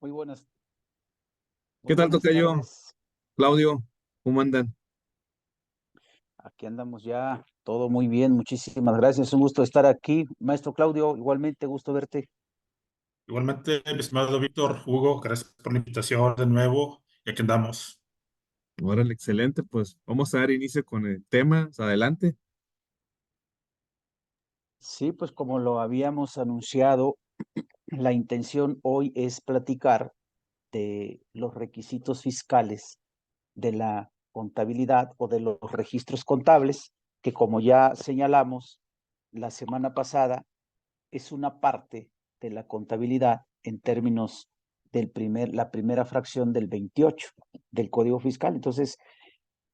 Muy buenas, muy ¿Qué tal, buenas tocayo? tardes. Claudio, ¿cómo andan? Aquí andamos ya, todo muy bien, muchísimas gracias. Un gusto estar aquí. Maestro Claudio, igualmente gusto verte. Igualmente, mi estimado Víctor, Hugo, gracias por la invitación de nuevo. Y aquí andamos. Órale, excelente, pues vamos a dar inicio con el tema, adelante. Sí, pues como lo habíamos anunciado, la intención hoy es platicar de los requisitos fiscales de la contabilidad o de los registros contables, que como ya señalamos la semana pasada, es una parte de la contabilidad en términos la primera fracción del 28 del Código Fiscal. Entonces,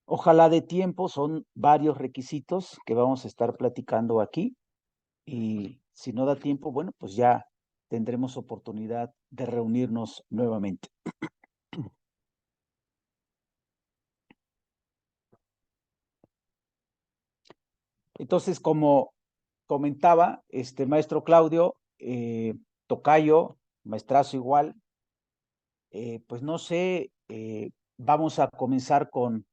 ojalá de tiempo, son varios requisitos que vamos a estar platicando aquí y si no da tiempo, bueno, pues ya tendremos oportunidad de reunirnos nuevamente. Entonces, como comentaba este maestro Claudio, tocayo, maestrazo igual, pues no sé, vamos a comenzar con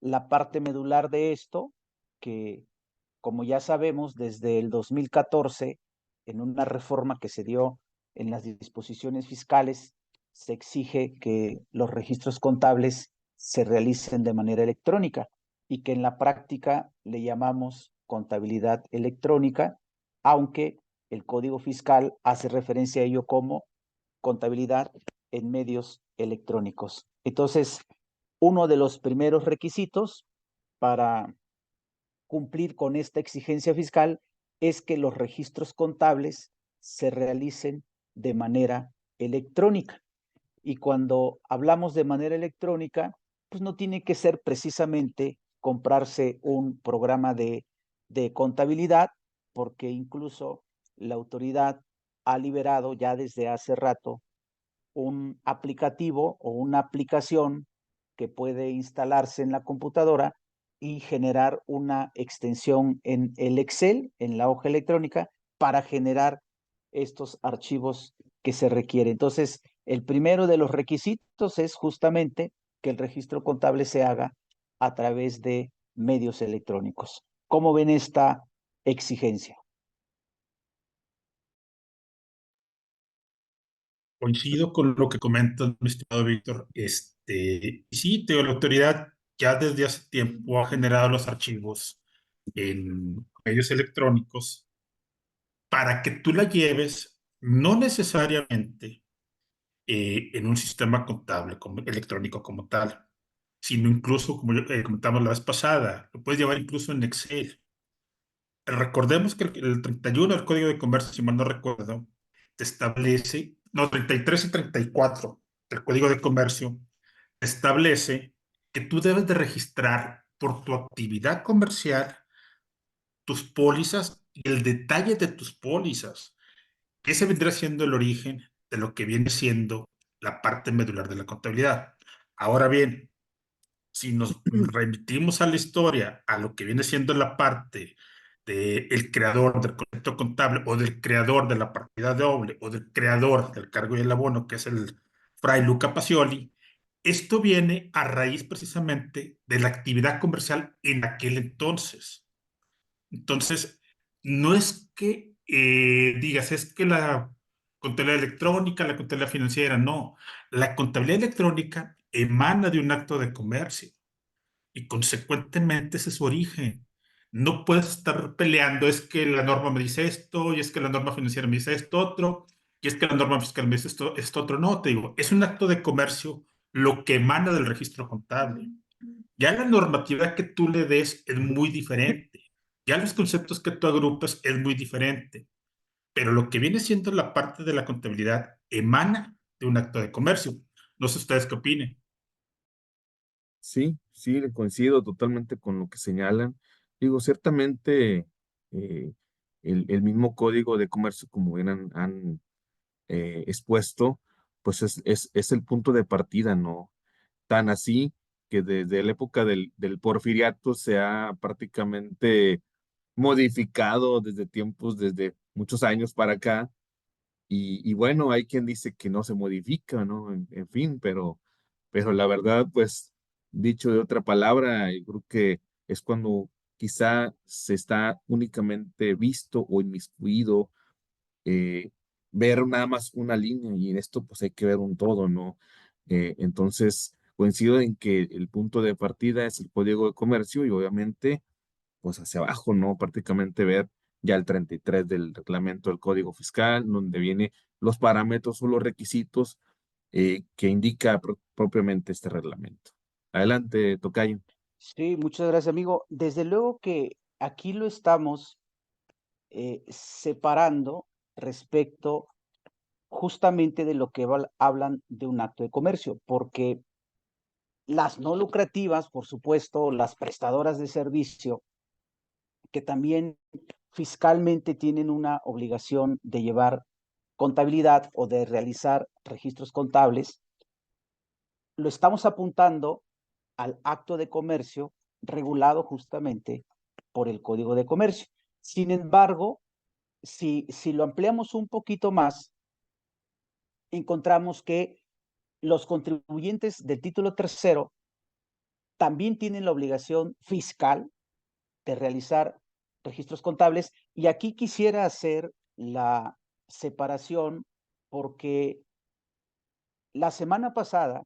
la parte medular de esto, que como ya sabemos, desde el 2014, en una reforma que se dio en las disposiciones fiscales, se exige que los registros contables se realicen de manera electrónica y que en la práctica le llamamos contabilidad electrónica, aunque el Código Fiscal hace referencia a ello como contabilidad en medios electrónicos. Entonces, uno de los primeros requisitos para cumplir con esta exigencia fiscal es que los registros contables se realicen de manera electrónica. Y cuando hablamos de manera electrónica, pues no tiene que ser precisamente comprarse un programa de contabilidad, porque incluso la autoridad ha liberado ya desde hace rato un aplicativo o una aplicación que puede instalarse en la computadora y generar una extensión en el Excel, en la hoja electrónica, para generar estos archivos que se requieren. Entonces, el primero de los requisitos es justamente que el registro contable se haga a través de medios electrónicos. ¿Cómo ven esta exigencia? Coincido con lo que comentas, mi estimado Víctor. Y sí, la autoridad ya desde hace tiempo ha generado los archivos en medios electrónicos para que tú la lleves, no necesariamente en un sistema contable electrónico como tal, sino incluso, como comentamos la vez pasada, lo puedes llevar incluso en Excel. Recordemos que el 31 del Código de Comercio, si mal no recuerdo, te establece, no, 33 y 34 del Código de Comercio, establece que tú debes de registrar por tu actividad comercial tus pólizas y el detalle de tus pólizas. Ese vendrá siendo el origen de lo que viene siendo la parte medular de la contabilidad. Ahora bien, si nos remitimos a la historia, a lo que viene siendo la parte del creador del concepto contable o del creador de la partida doble o del creador del cargo y el abono, que es el fray Luca Pacioli, esto viene a raíz precisamente de la actividad comercial en aquel entonces. Entonces, no es que digas, es que la contabilidad electrónica, la contabilidad financiera, no. La contabilidad electrónica emana de un acto de comercio y consecuentemente ese es su origen. No puedes estar peleando, es que la norma me dice esto, y es que la norma financiera me dice esto otro, y es que la norma fiscal me dice esto otro. No, te digo, es un acto de comercio lo que emana del registro contable. Ya la normatividad que tú le des es muy diferente. Ya los conceptos que tú agrupas es muy diferente. Pero lo que viene siendo la parte de la contabilidad emana de un acto de comercio. No sé ustedes qué opinen. Sí, sí, le coincido totalmente con lo que señalan. Digo, ciertamente eh, el mismo código de comercio, como bien han expuesto, pues es el punto de partida, ¿no? Tan así que desde la época del Porfiriato se ha prácticamente modificado desde muchos años para acá y bueno, hay quien dice que no se modifica, ¿no? En fin, pero la verdad, pues, dicho de otra palabra, yo creo que es cuando quizá se está únicamente visto o inmiscuido, eh, ver nada más una línea y en esto pues hay que ver un todo, ¿no? Entonces, coincido en que el punto de partida es el código de comercio y obviamente pues hacia abajo, ¿no? Prácticamente ver ya el 33 del reglamento del Código Fiscal, donde viene los parámetros o los requisitos que indica propiamente este reglamento. Adelante, Tocayo. Sí, muchas gracias, amigo. Desde luego que aquí lo estamos separando respecto justamente de lo que hablan de un acto de comercio, porque las no lucrativas, por supuesto, las prestadoras de servicio, que también fiscalmente tienen una obligación de llevar contabilidad o de realizar registros contables, lo estamos apuntando al acto de comercio regulado justamente por el Código de Comercio. Sin embargo, si lo ampliamos un poquito más, encontramos que los contribuyentes del título tercero también tienen la obligación fiscal de realizar registros contables y aquí quisiera hacer la separación porque la semana pasada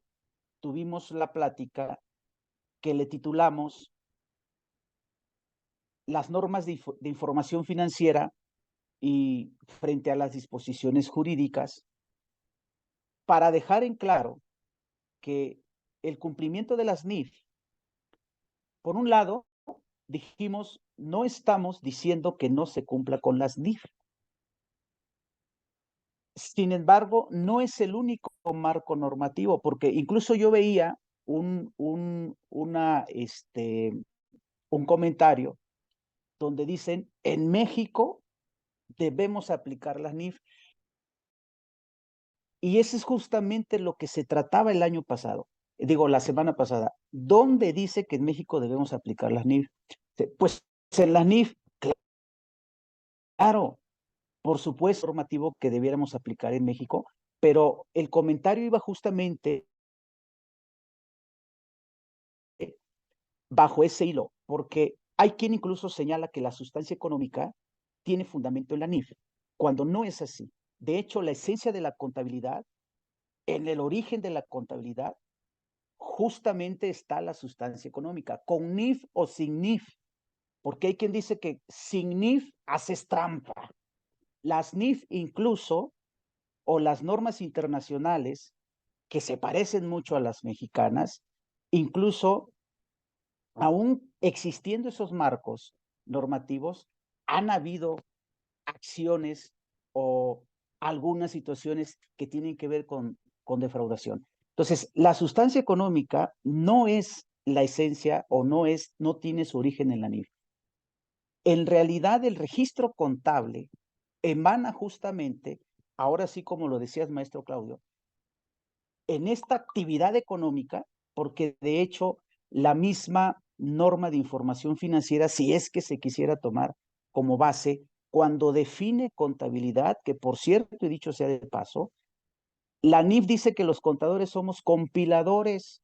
tuvimos la plática que le titulamos las normas de información financiera y frente a las disposiciones jurídicas para dejar en claro que el cumplimiento de las NIF, por un lado, dijimos, no estamos diciendo que no se cumpla con las NIF. Sin embargo, no es el único marco normativo, porque incluso yo veía un comentario donde dicen, en México debemos aplicar las NIF. Y eso es justamente lo que se trataba el año pasado, digo, la semana pasada. ¿Dónde dice que en México debemos aplicar las NIF? Pues en las NIF, claro, por supuesto, normativo que debiéramos aplicar en México, pero el comentario iba justamente bajo ese hilo, porque hay quien incluso señala que la sustancia económica tiene fundamento en la NIF, cuando no es así. De hecho, la esencia de la contabilidad, en el origen de la contabilidad, justamente está la sustancia económica, con NIF o sin NIF, porque hay quien dice que sin NIF haces trampa. Las NIF incluso, o las normas internacionales, que se parecen mucho a las mexicanas, incluso aún existiendo esos marcos normativos, han habido acciones o algunas situaciones que tienen que ver con defraudación. Entonces, la sustancia económica no es la esencia o no tiene su origen en la NIF. En realidad, el registro contable emana justamente, ahora sí como lo decías, maestro Claudio, en esta actividad económica, porque de hecho la misma norma de información financiera, si es que se quisiera tomar como base, cuando define contabilidad, que por cierto, he dicho sea de paso, la NIF dice que los contadores somos compiladores,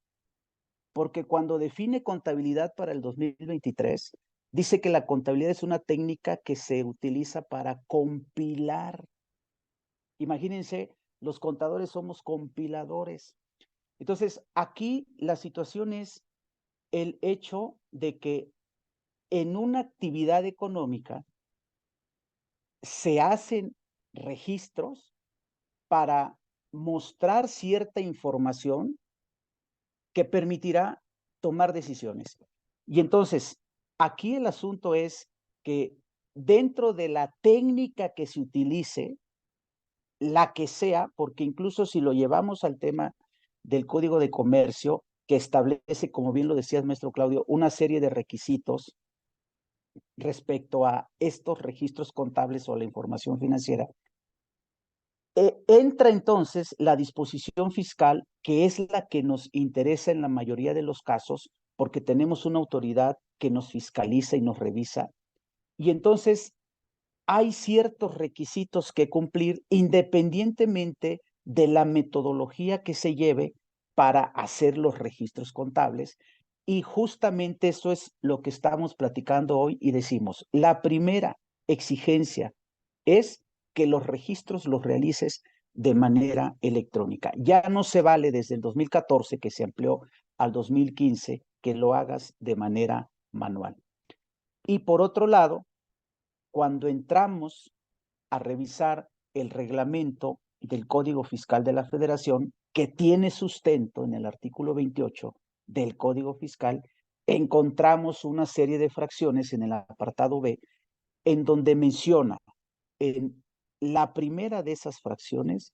porque cuando define contabilidad para el 2023, dice que la contabilidad es una técnica que se utiliza para compilar. Imagínense, los contadores somos compiladores. Entonces, aquí la situación es el hecho de que en una actividad económica se hacen registros para mostrar cierta información que permitirá tomar decisiones. Y entonces, aquí el asunto es que dentro de la técnica que se utilice, la que sea, porque incluso si lo llevamos al tema del Código de Comercio, que establece, como bien lo decías, maestro Claudio, una serie de requisitos respecto a estos registros contables o la información financiera, entra entonces la disposición fiscal, que es la que nos interesa en la mayoría de los casos, porque tenemos una autoridad que nos fiscaliza y nos revisa. Y entonces hay ciertos requisitos que cumplir independientemente de la metodología que se lleve para hacer los registros contables. Y justamente eso es lo que estamos platicando hoy y decimos, la primera exigencia es que los registros los realices de manera electrónica. Ya no se vale desde el 2014 que se amplió al 2015 que lo hagas de manera manual. Y por otro lado, cuando entramos a revisar el reglamento del Código Fiscal de la Federación, que tiene sustento en el artículo 28 del Código Fiscal, encontramos una serie de fracciones en el apartado B, en donde menciona en la primera de esas fracciones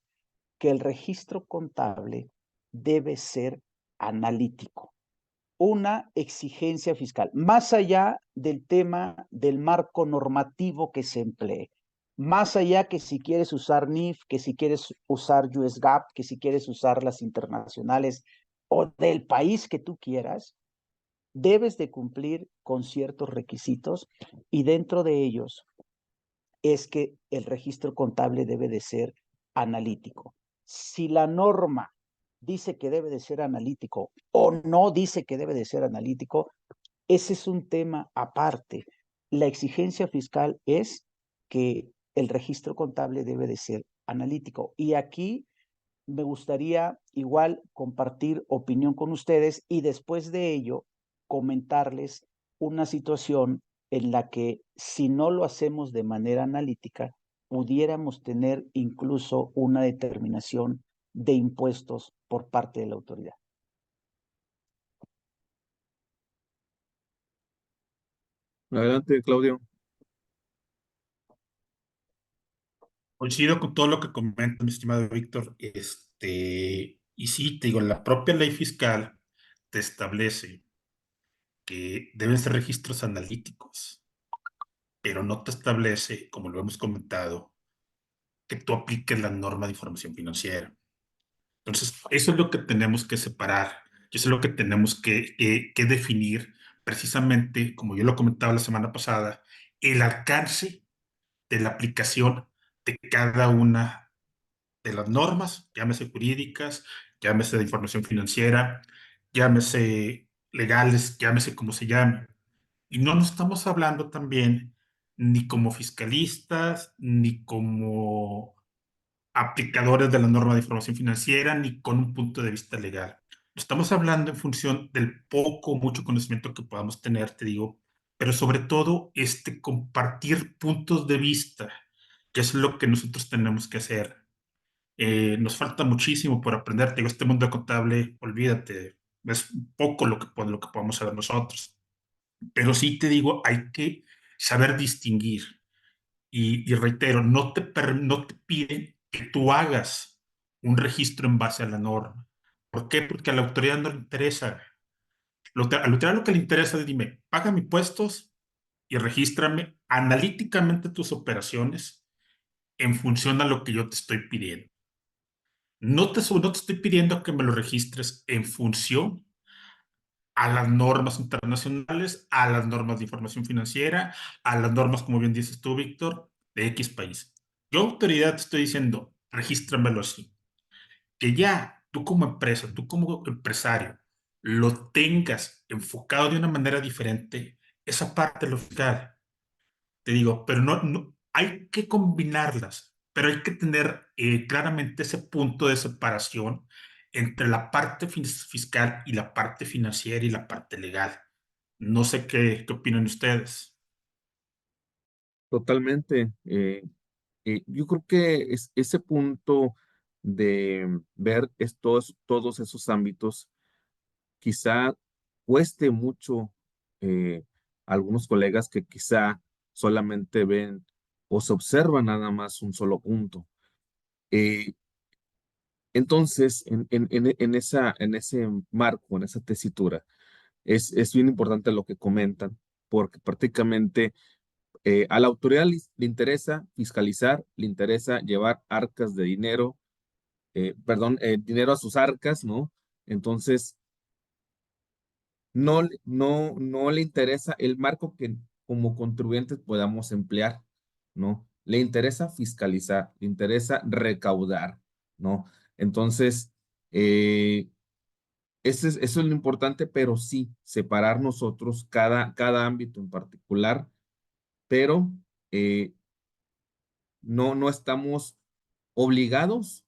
que el registro contable debe ser analítico, una exigencia fiscal, más allá del tema del marco normativo que se emplee, más allá que si quieres usar NIF, que si quieres usar US GAAP, que si quieres usar las internacionales o del país que tú quieras, debes de cumplir con ciertos requisitos y dentro de ellos es que el registro contable debe de ser analítico. Si la norma dice que debe de ser analítico o no dice que debe de ser analítico, ese es un tema aparte. La exigencia fiscal es que el registro contable debe de ser analítico. Y aquí me gustaría igual compartir opinión con ustedes y después de ello comentarles una situación en la que si no lo hacemos de manera analítica, pudiéramos tener incluso una determinación de impuestos por parte de la autoridad. Adelante, Claudio. Coincido con todo lo que comenta mi estimado Víctor. Y sí, te digo, la propia ley fiscal te establece que deben ser registros analíticos, pero no te establece, como lo hemos comentado, que tú apliques la norma de información financiera. Entonces, eso es lo que tenemos que separar, y eso es lo que tenemos que definir precisamente, como yo lo comentaba la semana pasada, el alcance de la aplicación de cada una de las normas, llámese jurídicas, llámese de información financiera, llámese legales, llámese como se llame. Y no nos estamos hablando también ni como fiscalistas, ni como aplicadores de la norma de información financiera, ni con un punto de vista legal. Estamos hablando en función del poco o mucho conocimiento que podamos tener, te digo, pero sobre todo compartir puntos de vista, que es lo que nosotros tenemos que hacer. Nos falta muchísimo por aprender, te digo, este mundo contable, olvídate, es poco lo que podemos saber nosotros. Pero sí te digo, hay que saber distinguir. Y reitero, no te piden que tú hagas un registro en base a la norma. ¿Por qué? Porque a la autoridad no le interesa. A la autoridad lo que le interesa es, dime, paga mis impuestos y regístrame analíticamente tus operaciones en función a lo que yo te estoy pidiendo. No te estoy pidiendo que me lo registres en función a las normas internacionales, a las normas de información financiera, a las normas, como bien dices tú, Víctor, de X país. Yo, autoridad, te estoy diciendo, regístramelo así. Que ya tú como empresa, tú como empresario, lo tengas enfocado de una manera diferente, esa parte lo fiscal. Te digo, pero no, hay que combinarlas, pero hay que tener claramente ese punto de separación entre la parte fiscal y la parte financiera y la parte legal. No sé qué opinan ustedes. Totalmente. Yo creo que ese punto de ver todos esos ámbitos quizá cueste mucho a algunos colegas que quizá solamente ven o se observan nada más un solo punto. Eh, entonces, en ese marco, en esa tesitura, es bien importante lo que comentan, porque prácticamente a la autoridad le interesa fiscalizar, le interesa llevar arcas de dinero, dinero a sus arcas, ¿no? Entonces, no le interesa el marco que como contribuyentes podamos emplear. ¿no? Le interesa fiscalizar, le interesa recaudar, ¿no? Entonces, eso es lo importante, pero sí, separar nosotros cada ámbito en particular, pero eh, no estamos obligados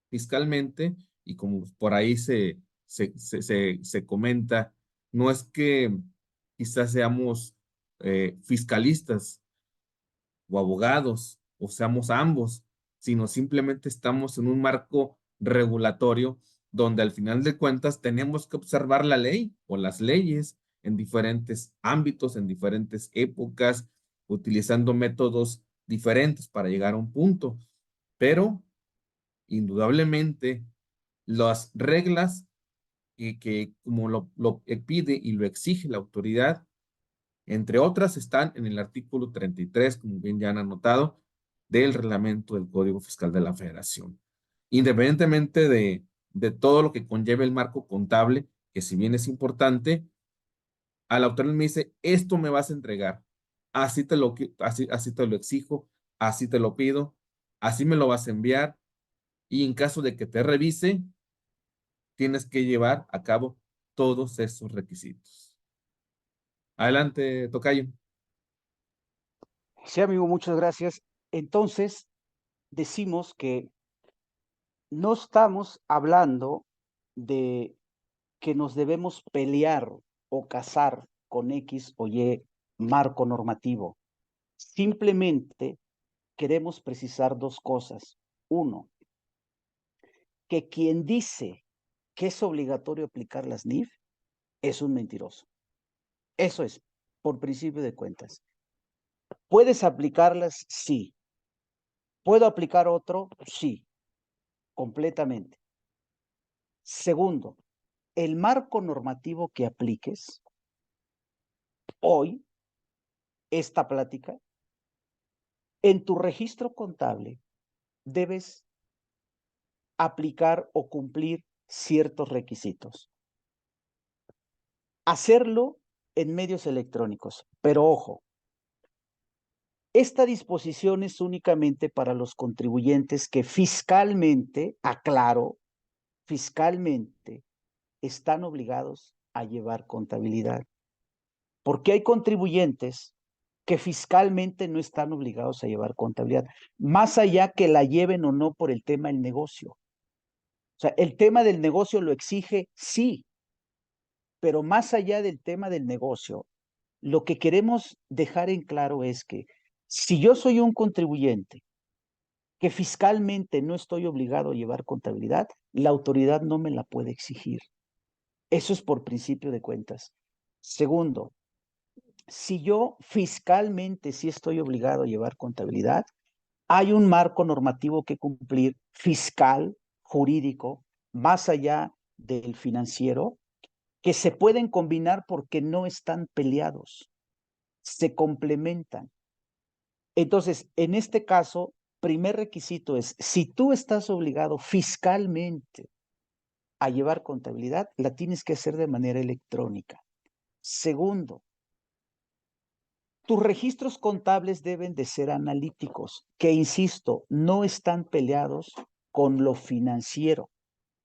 fiscalmente y como por ahí se comenta, no es que quizás seamos fiscalistas o abogados o seamos ambos, sino simplemente estamos en un marco regulatorio donde al final de cuentas tenemos que observar la ley o las leyes en diferentes ámbitos, en diferentes épocas, utilizando métodos diferentes para llegar a un punto. Pero indudablemente las reglas que como lo pide y lo exige la autoridad, entre otras, están en el artículo 33, como bien ya han anotado, del reglamento del Código Fiscal de la Federación. Independientemente de todo lo que conlleve el marco contable, que si bien es importante, a la autoridad me dice, esto me vas a entregar, así te lo exijo, así te lo pido, así me lo vas a enviar, y en caso de que te revise, tienes que llevar a cabo todos esos requisitos. Adelante, tocayo. Sí, amigo, muchas gracias. Entonces, decimos que no estamos hablando de que nos debemos pelear o casar con X o Y marco normativo. Simplemente queremos precisar dos cosas. Uno, que quien dice que es obligatorio aplicar las NIF es un mentiroso. Eso es, por principio de cuentas. ¿Puedes aplicarlas? Sí. ¿Puedo aplicar otro? Sí, completamente. Segundo, el marco normativo que apliques hoy, esta plática, en tu registro contable debes aplicar o cumplir ciertos requisitos. Hacerlo en medios electrónicos, pero ojo, esta disposición es únicamente para los contribuyentes que fiscalmente, aclaro, fiscalmente están obligados a llevar contabilidad. Porque hay contribuyentes que fiscalmente no están obligados a llevar contabilidad, más allá que la lleven o no por el tema del negocio. O sea, el tema del negocio lo exige, sí, pero más allá del tema del negocio, lo que queremos dejar en claro es que si yo soy un contribuyente que fiscalmente no estoy obligado a llevar contabilidad, la autoridad no me la puede exigir. Eso es por principio de cuentas. Segundo, si yo fiscalmente sí estoy obligado a llevar contabilidad, hay un marco normativo que cumplir fiscal, jurídico, más allá del financiero, que se pueden combinar porque no están peleados, se complementan. Entonces, en este caso, primer requisito es, si tú estás obligado fiscalmente a llevar contabilidad, la tienes que hacer de manera electrónica. Segundo, tus registros contables deben de ser analíticos, que insisto, no están peleados con lo financiero,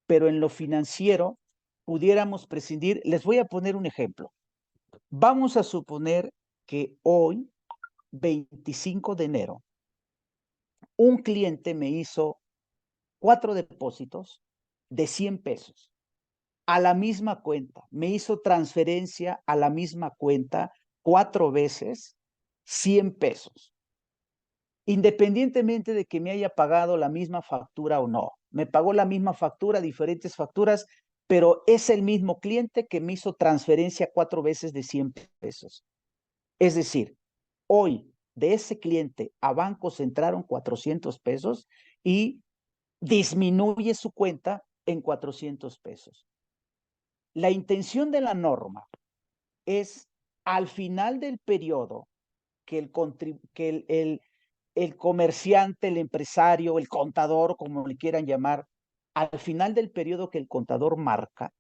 pero en lo financiero pudiéramos prescindir. Les voy a poner un ejemplo. Vamos a suponer que hoy, 25 de enero, un cliente me hizo 4 depósitos de 100 pesos a la misma cuenta. Me hizo transferencia a la misma cuenta 4 veces 100 pesos. Independientemente de que me haya pagado la misma factura o no. Me pagó la misma factura, diferentes facturas, pero es el mismo cliente que me hizo transferencia 4 veces de 100 pesos. Es decir, hoy de ese cliente a bancos entraron 400 pesos y disminuye su cuenta en 400 pesos. La intención de la norma es al final del periodo que el comerciante, el empresario, el contador, como le quieran llamar, al final del periodo que el contador marca,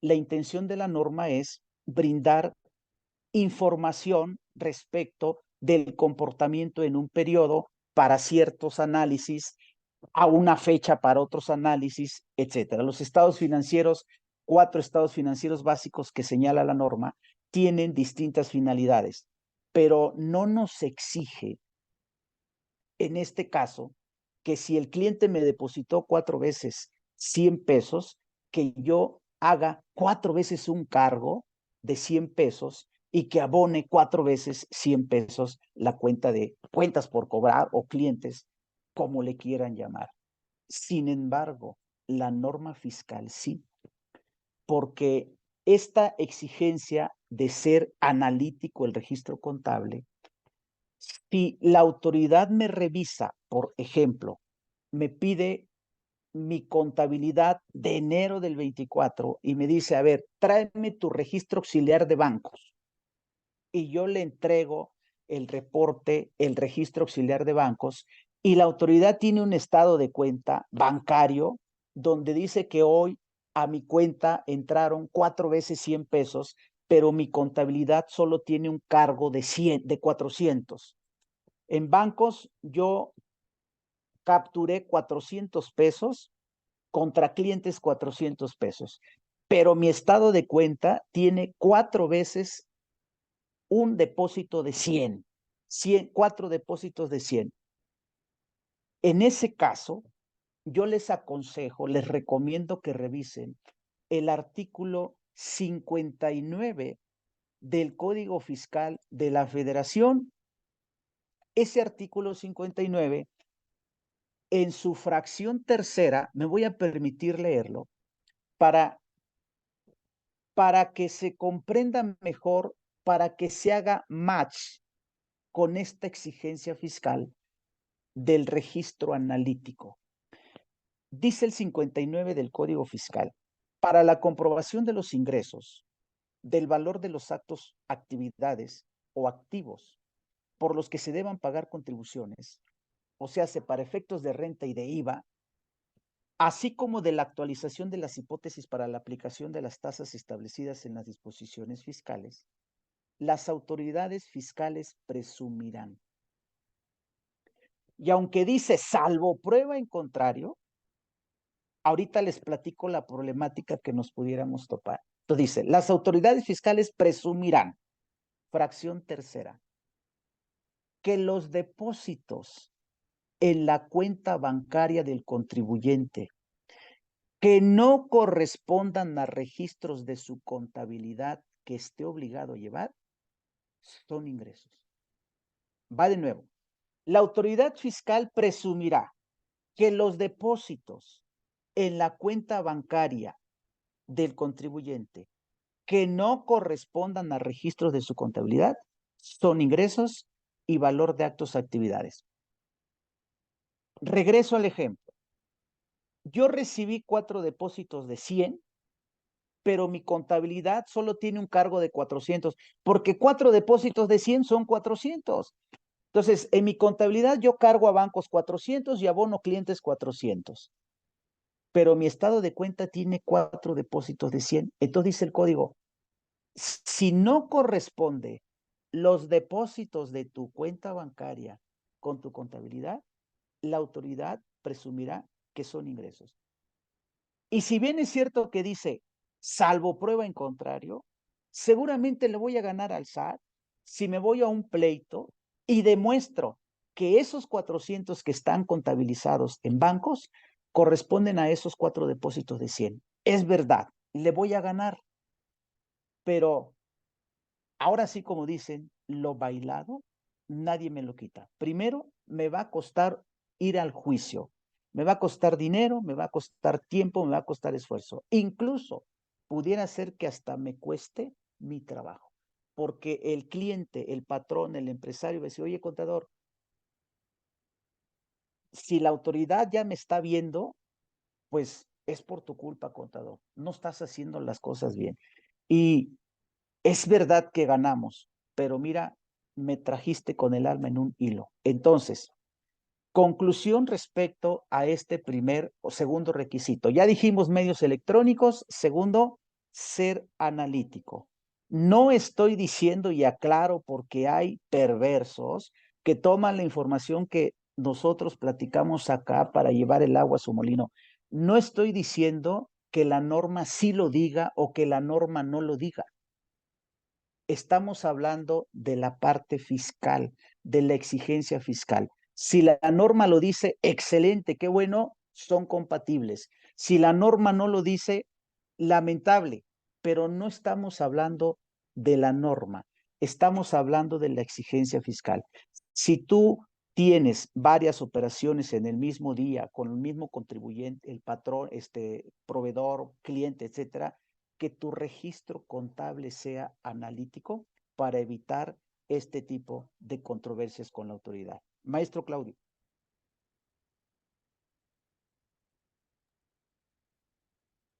la intención de la norma es brindar información respecto del comportamiento en un periodo para ciertos análisis, a una fecha para otros análisis, etcétera. Los estados financieros, 4 estados financieros básicos que señala la norma, tienen distintas finalidades, pero no nos exige, en este caso, que si el cliente me depositó 4 veces 100 pesos, que yo haga 4 veces un cargo de 100 pesos y que abone 4 veces 100 pesos la cuenta de cuentas por cobrar o clientes, como le quieran llamar. Sin embargo, la norma fiscal sí, porque esta exigencia de ser analítico el registro contable, si la autoridad me revisa, por ejemplo, me pide mi contabilidad de enero del 24 y me dice, a ver, tráeme tu registro auxiliar de bancos. Y yo le entrego el reporte, el registro auxiliar de bancos, y la autoridad tiene un estado de cuenta bancario donde dice que hoy a mi cuenta entraron 4 veces 100 pesos, pero mi contabilidad solo tiene un cargo de 400. En bancos yo capturé 400 pesos contra clientes 400 pesos, pero mi estado de cuenta tiene 4 veces un depósito de 100, 4 depósitos de 100. En ese caso, yo les aconsejo, les recomiendo que revisen el artículo 59 del Código Fiscal de la Federación. Ese artículo 59, en su fracción tercera, me voy a permitir leerlo para que se comprenda mejor, para que se haga match con esta exigencia fiscal del registro analítico. Dice el 59 del Código Fiscal, para la comprobación de los ingresos, del valor de los actos, actividades o activos por los que se deban pagar contribuciones, o sea, para efectos de renta y de IVA, así como de la actualización de las hipótesis para la aplicación de las tasas establecidas en las disposiciones fiscales, las autoridades fiscales presumirán. Y aunque dice salvo prueba en contrario, ahorita les platico la problemática que nos pudiéramos topar. Entonces dice, las autoridades fiscales presumirán, fracción tercera, que los depósitos en la cuenta bancaria del contribuyente que no correspondan a registros de su contabilidad que esté obligado a llevar, son ingresos. Va de nuevo. La autoridad fiscal presumirá que los depósitos en la cuenta bancaria del contribuyente que no correspondan a registros de su contabilidad son ingresos y valor de actos actividades. Regreso al ejemplo. Yo recibí 4 depósitos de 100, pero mi contabilidad solo tiene un cargo de 400, porque 4 depósitos de 100 son 400. Entonces, en mi contabilidad yo cargo a bancos 400 y abono clientes 400. Pero mi estado de cuenta tiene 4 depósitos de 100. Entonces dice el código, si no corresponde los depósitos de tu cuenta bancaria con tu contabilidad, la autoridad presumirá que son ingresos. Y si bien es cierto que dice, salvo prueba en contrario, seguramente le voy a ganar al SAT si me voy a un pleito y demuestro que esos 400 que están contabilizados en bancos corresponden a esos 4 depósitos de 100. Es verdad, le voy a ganar. Pero ahora sí, como dicen, lo bailado, nadie me lo quita. Primero, me va a costar ir al juicio. Me va a costar dinero, me va a costar tiempo, me va a costar esfuerzo. Incluso pudiera ser que hasta me cueste mi trabajo. Porque el cliente, el patrón, el empresario va a decir, oye, contador, si la autoridad ya me está viendo, pues es por tu culpa, contador. No estás haciendo las cosas bien. Y es verdad que ganamos, pero mira, me trajiste con el alma en un hilo. Entonces, conclusión respecto a este primer o segundo requisito. Ya dijimos medios electrónicos. Segundo, ser analítico. No estoy diciendo, y aclaro, porque hay perversos que toman la información que nosotros platicamos acá para llevar el agua a su molino. No estoy diciendo que la norma sí lo diga o que la norma no lo diga. Estamos hablando de la parte fiscal, de la exigencia fiscal. Si la norma lo dice, excelente, qué bueno, son compatibles. Si la norma no lo dice, lamentable, pero no estamos hablando de la norma, estamos hablando de la exigencia fiscal. Si tú tienes varias operaciones en el mismo día con el mismo contribuyente, el patrón, proveedor, cliente, etcétera, que tu registro contable sea analítico para evitar este tipo de controversias con la autoridad. Maestro Claudio.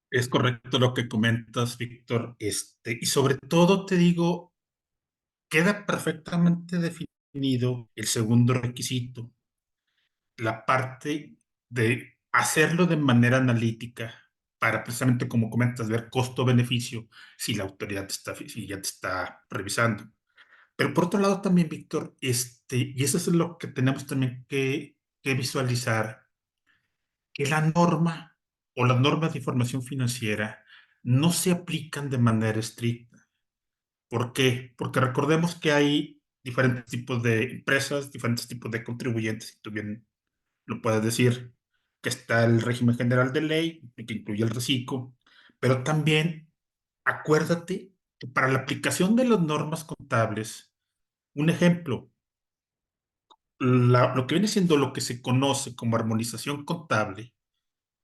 Es correcto lo que comentas, Víctor. Y sobre todo te digo, queda perfectamente definido el segundo requisito, la parte de hacerlo de manera analítica para precisamente, como comentas, ver costo-beneficio si la autoridad si ya te está revisando. Pero por otro lado también, Víctor, y eso es lo que tenemos también que visualizar, que la norma o las normas de información financiera no se aplican de manera estricta. ¿Por qué? Porque recordemos que hay diferentes tipos de empresas, diferentes tipos de contribuyentes, si tú bien lo puedes decir, que está el régimen general de ley, que incluye el reciclo, pero también acuérdate que para la aplicación de las normas contables, un ejemplo, lo que viene siendo lo que se conoce como armonización contable,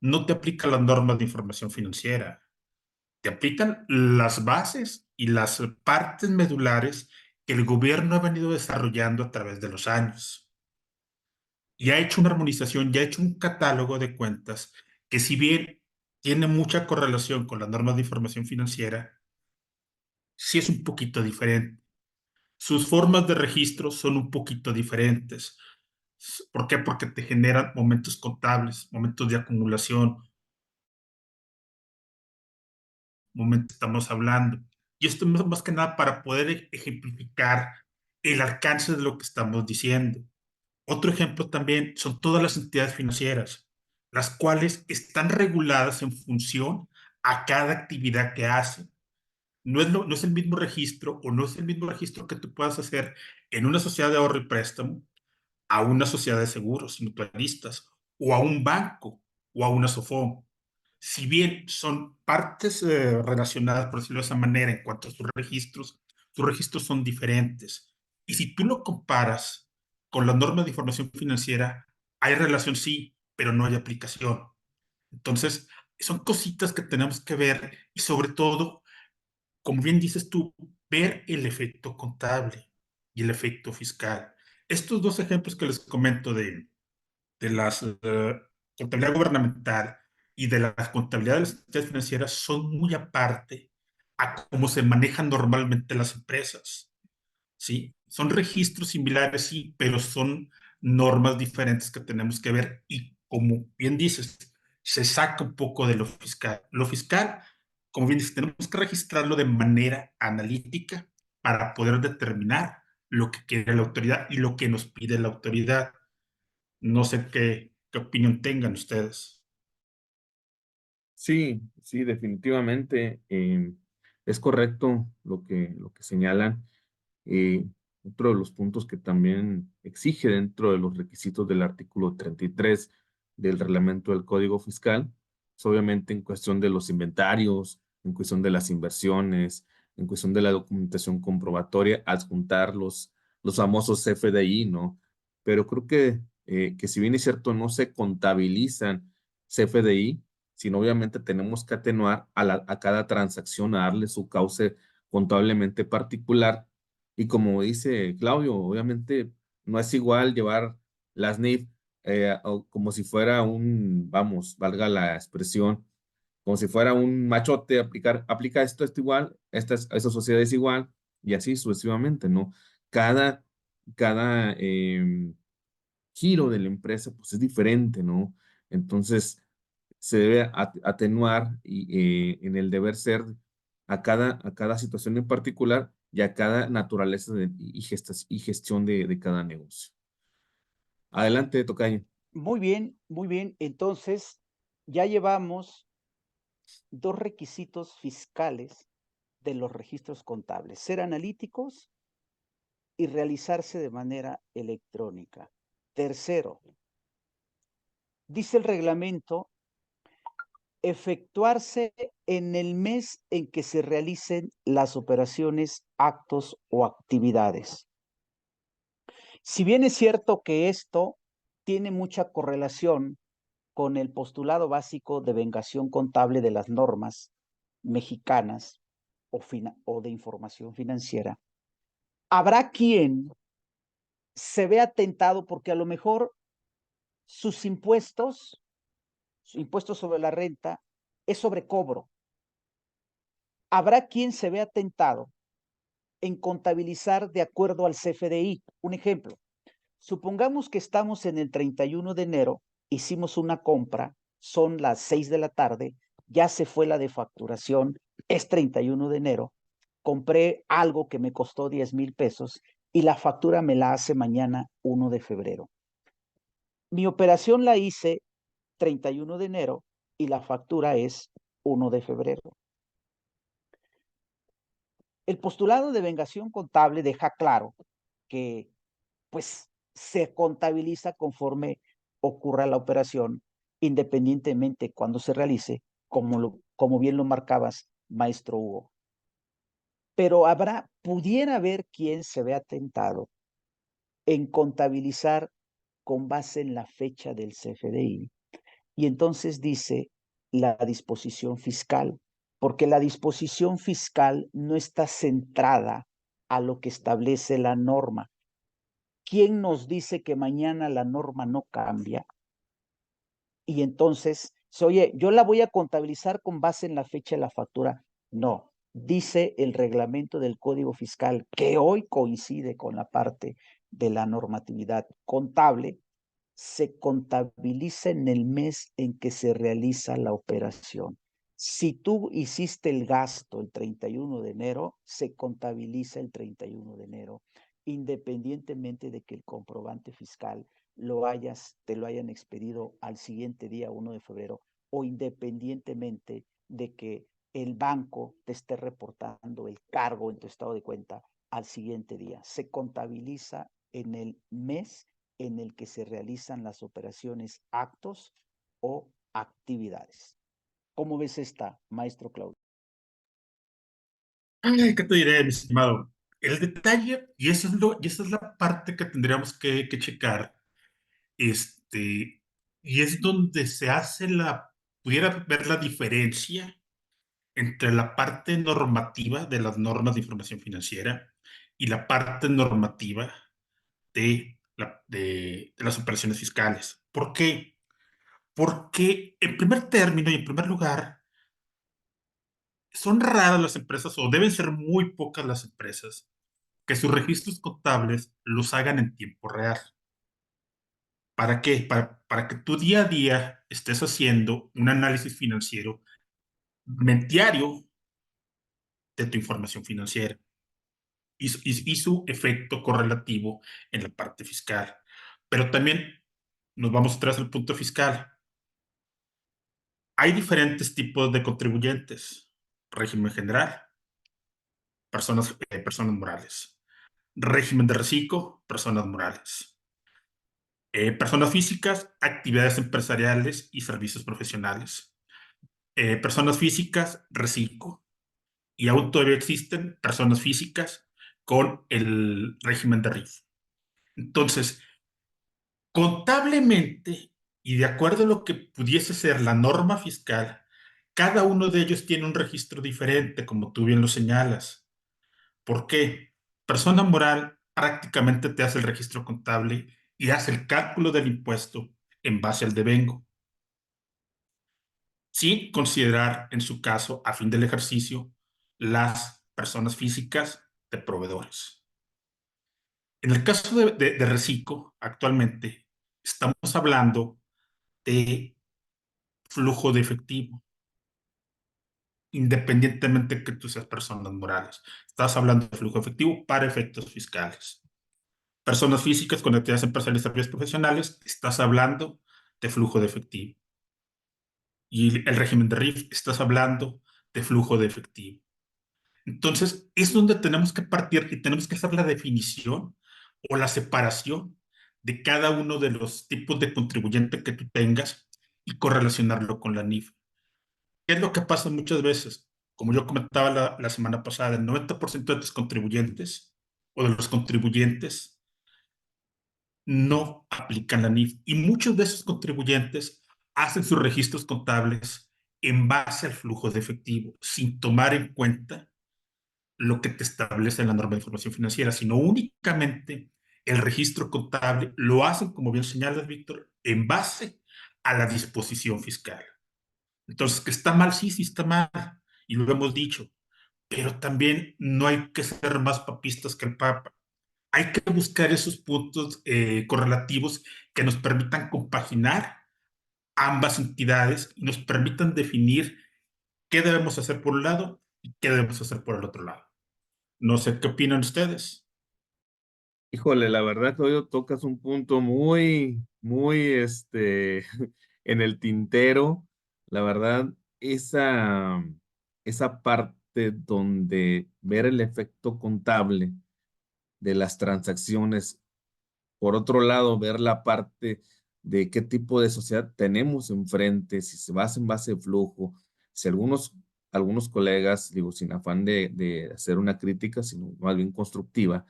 no te aplica las normas de información financiera, te aplican las bases y las partes medulares que el gobierno ha venido desarrollando a través de los años. Y ha hecho una armonización, ya ha hecho un catálogo de cuentas que si bien tiene mucha correlación con las normas de información financiera, sí es un poquito diferente. Sus formas de registro son un poquito diferentes. ¿Por qué? Porque te generan momentos contables, momentos de acumulación, momentos estamos hablando. Y esto más que nada para poder ejemplificar el alcance de lo que estamos diciendo. Otro ejemplo también son todas las entidades financieras, las cuales están reguladas en función a cada actividad que hacen. No es el mismo registro o no es el mismo registro que tú puedas hacer en una sociedad de ahorro y préstamo a una sociedad de seguros mutualistas o a un banco o a una SOFOM. Si bien son partes relacionadas, por decirlo de esa manera, en cuanto a sus registros son diferentes. Y si tú lo comparas con las normas de información financiera, hay relación sí, pero no hay aplicación. Entonces, son cositas que tenemos que ver y sobre todo, como bien dices tú, ver el efecto contable y el efecto fiscal. Estos dos ejemplos que les comento de las contabilidad gubernamental y de la contabilidad de las entidades financieras son muy aparte a cómo se manejan normalmente las empresas, ¿sí? Son registros similares, sí, pero son normas diferentes que tenemos que ver y como bien dices, se saca un poco de lo fiscal. Lo fiscal, como bien dices, tenemos que registrarlo de manera analítica para poder determinar lo que quiere la autoridad y lo que nos pide la autoridad. No sé qué opinión tengan ustedes. Sí, sí, definitivamente es correcto lo que señalan. Eh, Otro de los puntos que también exige dentro de los requisitos del artículo 33 del reglamento del Código Fiscal es obviamente en cuestión de los inventarios, en cuestión de las inversiones, en cuestión de la documentación comprobatoria, adjuntar los famosos CFDI, ¿no? Pero creo que si bien es cierto, no se contabilizan CFDI, sino obviamente tenemos que atenuar a cada transacción, a darle su cauce contablemente particular. Y como dice Claudio, obviamente no es igual llevar las NIF como si fuera vamos, valga la expresión, como si fuera un machote, aplica esto igual, esta sociedad es igual, y así sucesivamente, ¿no? Cada, cada giro de la empresa, pues es diferente, ¿no? Entonces, se debe atenuar en el deber ser a cada situación en particular y a cada naturaleza y gestión de cada negocio. Adelante, tocayo. Muy bien, muy bien. Entonces, ya llevamos dos requisitos fiscales de los registros contables: ser analíticos y realizarse de manera electrónica. Tercero, dice el reglamento, efectuarse en el mes en que se realicen las operaciones, actos o actividades. Si bien es cierto que esto tiene mucha correlación con el postulado básico de vengación contable de las normas mexicanas o de información financiera, habrá quien se vea tentado porque a lo mejor sus impuestos, su impuesto sobre la renta, es sobre cobro. Habrá quien se vea tentado en contabilizar de acuerdo al CFDI. Un ejemplo, supongamos que estamos en el 31 de enero, hicimos una compra, son las 6 de la tarde, ya se fue la de facturación, es 31 de enero, compré algo que me costó 10,000 pesos y la factura me la hace mañana 1 de febrero. Mi operación la hice 31 de enero y la factura es 1 de febrero. El postulado de vengación contable deja claro que pues se contabiliza conforme ocurra la operación, independientemente cuando se realice, como bien lo marcabas, maestro Hugo. Pero pudiera haber quien se vea tentado en contabilizar con base en la fecha del CFDI. Y entonces dice la disposición fiscal, porque la disposición fiscal no está centrada a lo que establece la norma. ¿Quién nos dice que mañana la norma no cambia? Y entonces, oye, yo la voy a contabilizar con base en la fecha de la factura. No, dice el reglamento del Código Fiscal, que hoy coincide con la parte de la normatividad contable, se contabiliza en el mes en que se realiza la operación. Si tú hiciste el gasto el 31 de enero, se contabiliza el 31 de enero, independientemente de que el comprobante fiscal te lo hayan expedido al siguiente día, 1 de febrero, o independientemente de que el banco te esté reportando el cargo en tu estado de cuenta al siguiente día. Se contabiliza en el mes en el que se realizan las operaciones, actos o actividades. ¿Cómo ves esta, maestro Claudio? Ay, ¿qué te diré, mi estimado? El detalle, y esa es la parte que tendríamos que checar, y es donde se hace pudiera ver la diferencia entre la parte normativa de las normas de información financiera y la parte normativa de las operaciones fiscales. ¿Por qué? Porque en primer término y en primer lugar, son raras las empresas, o deben ser muy pocas las empresas, que sus registros contables los hagan en tiempo real. ¿Para qué? Para que tu día a día estés haciendo un análisis financiero diario de tu información financiera y su efecto correlativo en la parte fiscal. Pero también nos vamos atrás al punto fiscal. Hay diferentes tipos de contribuyentes: régimen general, personas morales; régimen de reciclo, personas morales; personas físicas, actividades empresariales y servicios profesionales; personas físicas, reciclo; y aún todavía existen personas físicas con el régimen de RIF. Entonces, contablemente, y de acuerdo a lo que pudiese ser la norma fiscal, cada uno de ellos tiene un registro diferente, como tú bien lo señalas. ¿Por qué? Persona moral prácticamente te hace el registro contable y hace el cálculo del impuesto en base al devengo, sin considerar, en su caso, a fin del ejercicio, las personas físicas de proveedores. En el caso de Reciclo, actualmente estamos hablando de flujo de efectivo. independientemente que tú seas personas morales. Estás hablando de flujo efectivo para efectos fiscales. Personas físicas con actividades empresariales y servicios profesionales, estás hablando de flujo de efectivo. Y el régimen de RIF, estás hablando de flujo de efectivo. Entonces, es donde tenemos que partir y tenemos que hacer la definición o la separación de cada uno de los tipos de contribuyente que tú tengas y correlacionarlo con la NIF. ¿Qué es lo que pasa muchas veces? Como yo comentaba la semana pasada, el 90% de tus contribuyentes o de los contribuyentes no aplican la NIF. Y muchos de esos contribuyentes hacen sus registros contables en base al flujo de efectivo, sin tomar en cuenta lo que te establece la norma de información financiera, sino únicamente el registro contable lo hacen, como bien señalas, Víctor, en base a la disposición fiscal. Entonces, que está mal, sí, sí está mal, y lo hemos dicho, pero también no hay que ser más papistas que el Papa. Hay que buscar esos puntos correlativos que nos permitan compaginar ambas entidades y nos permitan definir qué debemos hacer por un lado y qué debemos hacer por el otro lado. No sé qué opinan ustedes. Híjole, la verdad que hoy tocas un punto en el tintero. La verdad, esa parte donde ver el efecto contable de las transacciones. Por otro lado, ver la parte de qué tipo de sociedad tenemos enfrente, si se basa en base de flujo, si algunos colegas, digo, sin afán de hacer una crítica, sino más bien constructiva,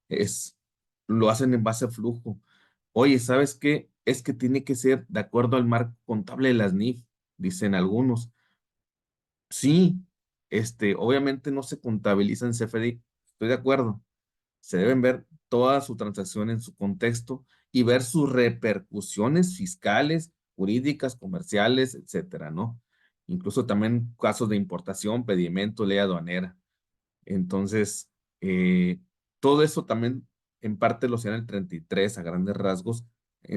es, lo hacen en base a flujo. Oye, ¿sabes qué? Es que tiene que ser de acuerdo al marco contable de las NIF, dicen algunos. Sí, obviamente no se contabiliza en CFDI, estoy de acuerdo. Se deben ver toda su transacción en su contexto y ver sus repercusiones fiscales, jurídicas, comerciales, etcétera, ¿no? Incluso también casos de importación, pedimento, ley aduanera. Entonces, todo eso también en parte lo será el 33 a grandes rasgos,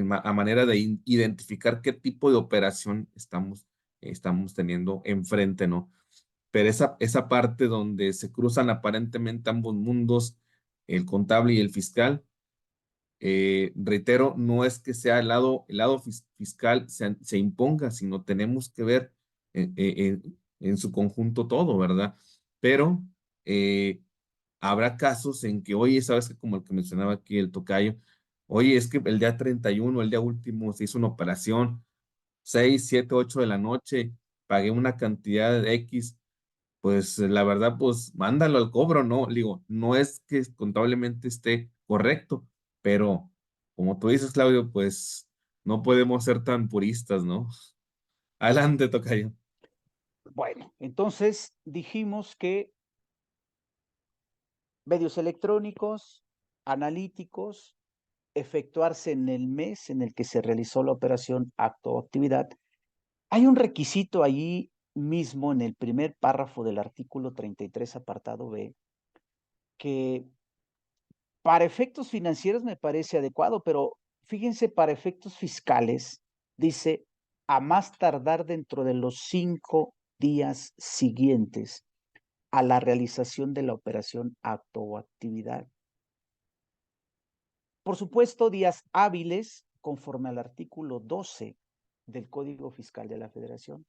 a manera de identificar qué tipo de operación estamos teniendo enfrente, ¿no? Pero esa parte donde se cruzan aparentemente ambos mundos, el contable y el fiscal, reitero, no es que sea el lado fiscal se imponga, sino tenemos que ver en su conjunto todo, ¿verdad? Pero habrá casos en que, oye, sabes que como el que mencionaba aquí el tocayo, oye, es que el día 31, el día último, se hizo una operación, 6, 7, 8 de la noche, pagué una cantidad de X, pues la verdad, pues mándalo al cobro, ¿no? Digo, no es que contablemente esté correcto, pero como tú dices, Claudio, pues no podemos ser tan puristas, ¿no? Adelante, tocayo. Bueno, entonces dijimos que medios electrónicos, analíticos, efectuarse en el mes en el que se realizó la operación, acto o actividad. Hay un requisito allí mismo en el primer párrafo del artículo 33, apartado B, que para efectos financieros me parece adecuado, pero fíjense, para efectos fiscales, dice, a más tardar dentro de los 5 días siguientes a la realización de la operación, acto o actividad. Por supuesto, días hábiles conforme al artículo 12 del Código Fiscal de la Federación.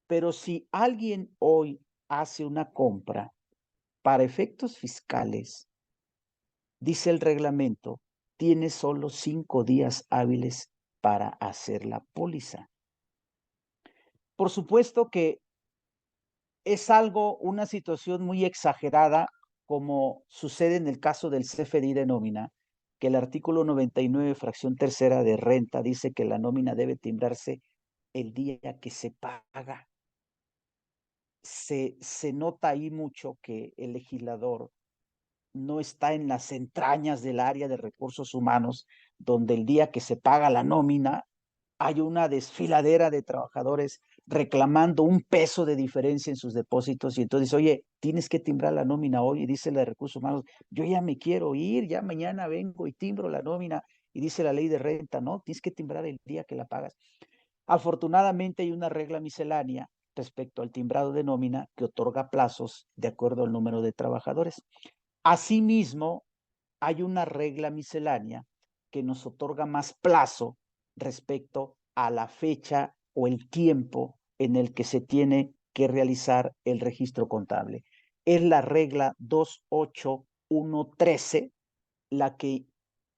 Pero si alguien hoy hace una compra para efectos fiscales, dice el reglamento, tiene solo 5 días hábiles para hacer la póliza. Por supuesto que es una situación muy exagerada, como sucede en el caso del CFDI de nómina, que el artículo 99, fracción tercera de renta, dice que la nómina debe timbrarse el día que se paga. Se nota ahí mucho que el legislador no está en las entrañas del área de recursos humanos, donde el día que se paga la nómina hay una desfiladera de trabajadores reclamando un peso de diferencia en sus depósitos y entonces, oye, tienes que timbrar la nómina hoy y dice la de recursos humanos, yo ya me quiero ir, ya mañana vengo y timbro la nómina y dice la ley de renta, no, tienes que timbrar el día que la pagas. Afortunadamente hay una regla miscelánea respecto al timbrado de nómina que otorga plazos de acuerdo al número de trabajadores. Asimismo, hay una regla miscelánea que nos otorga más plazo respecto a la fecha o el tiempo en el que se tiene que realizar el registro contable. Es la regla 28113 la que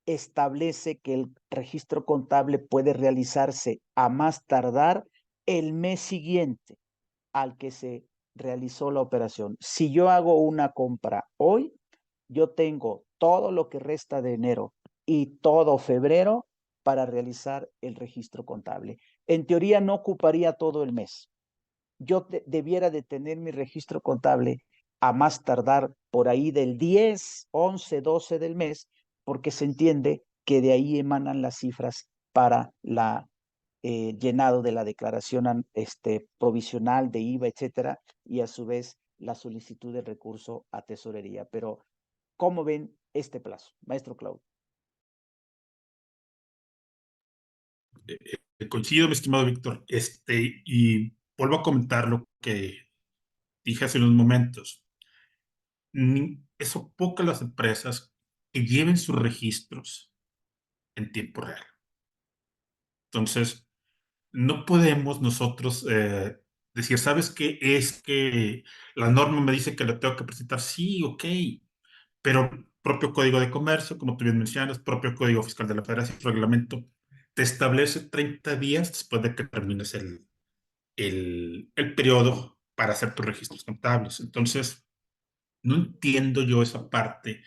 establece que el registro contable puede realizarse a más tardar el mes siguiente al que se realizó la operación. Si yo hago una compra hoy, yo tengo todo lo que resta de enero y todo febrero para realizar el registro contable. En teoría no ocuparía todo el mes. Yo debiera de tener mi registro contable a más tardar por ahí del 10, 11, 12 del mes, porque se entiende que de ahí emanan las cifras para la llenado de la declaración provisional de IVA, etcétera, y a su vez la solicitud de recurso a tesorería. Pero, ¿cómo ven este plazo, maestro Claudio? Coincido, mi estimado Víctor, y vuelvo a comentar lo que dije hace unos momentos. Son pocas las empresas que lleven sus registros en tiempo real. Entonces, no podemos nosotros decir, ¿sabes qué? Es que la norma me dice que lo tengo que presentar. Sí, ok, pero propio Código de Comercio, como tú bien mencionas, propio Código Fiscal de la Federación, reglamento, te establece 30 días después de que termines el periodo para hacer tus registros contables. Entonces, no entiendo yo esa parte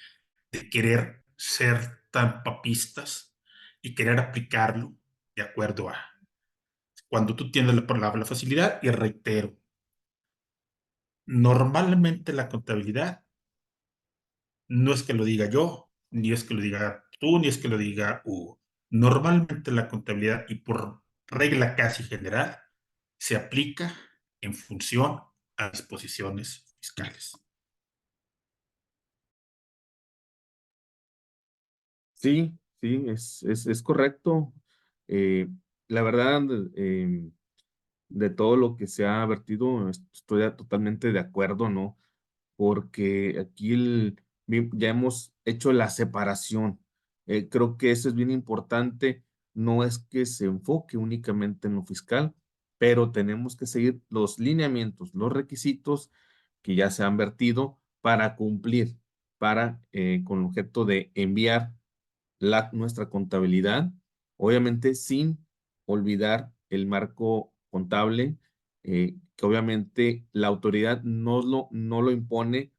de querer ser tan papistas y querer aplicarlo de acuerdo a cuando tú tienes la facilidad. Y reitero, normalmente la contabilidad no es que lo diga yo, ni es que lo diga tú, ni es que lo diga Hugo. Normalmente la contabilidad, y por regla casi general, se aplica en función a disposiciones fiscales. Sí, sí, es correcto. Eh, la verdad, de todo lo que se ha vertido, estoy totalmente de acuerdo, ¿no? Porque aquí ya hemos hecho la separación. Creo que eso es bien importante. No es que se enfoque únicamente en lo fiscal, pero tenemos que seguir los lineamientos, los requisitos que ya se han vertido para cumplir, con el objeto de enviar nuestra contabilidad, obviamente sin olvidar el marco contable, que obviamente la autoridad no lo impone,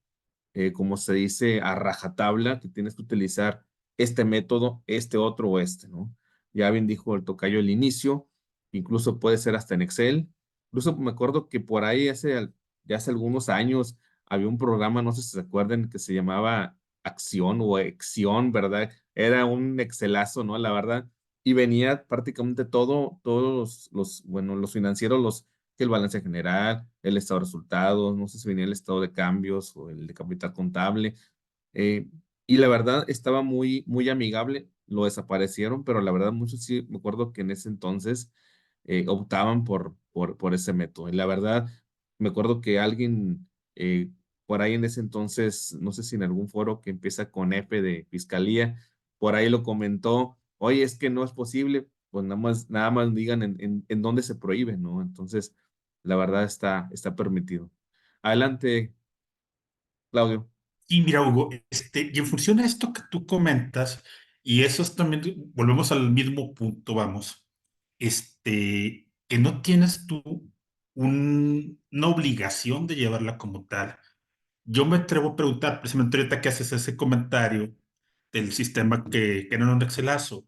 como se dice, a rajatabla, que tienes que utilizar este método, este otro o este, ¿no? Ya bien dijo el tocayo al inicio, incluso puede ser hasta en Excel. Incluso me acuerdo que por ahí ya hace algunos años había un programa, no sé si se acuerdan, que se llamaba Acción o Acción, ¿verdad? Era un Excelazo, ¿no? La verdad. Y venía prácticamente todos bueno, los financieros, que el balance general, el estado de resultados, no sé si venía el estado de cambios o el de capital contable. eh, y la verdad estaba muy amigable, lo desaparecieron, pero la verdad muchos sí, me acuerdo que en ese entonces optaban por ese método. Y la verdad, me acuerdo que alguien por ahí en ese entonces, no sé si en algún foro que empieza con F de Fiscalía, por ahí lo comentó, oye, es que no es posible, pues nada más digan en dónde se prohíbe, ¿no? Entonces, la verdad está permitido. Adelante, Claudio. Y mira, Hugo, y en función a esto que tú comentas, y eso es también, volvemos al mismo punto, vamos, que no tienes tú una obligación de llevarla como tal. Yo me atrevo a preguntar, precisamente ahorita que haces ese comentario del sistema que era un Excelazo,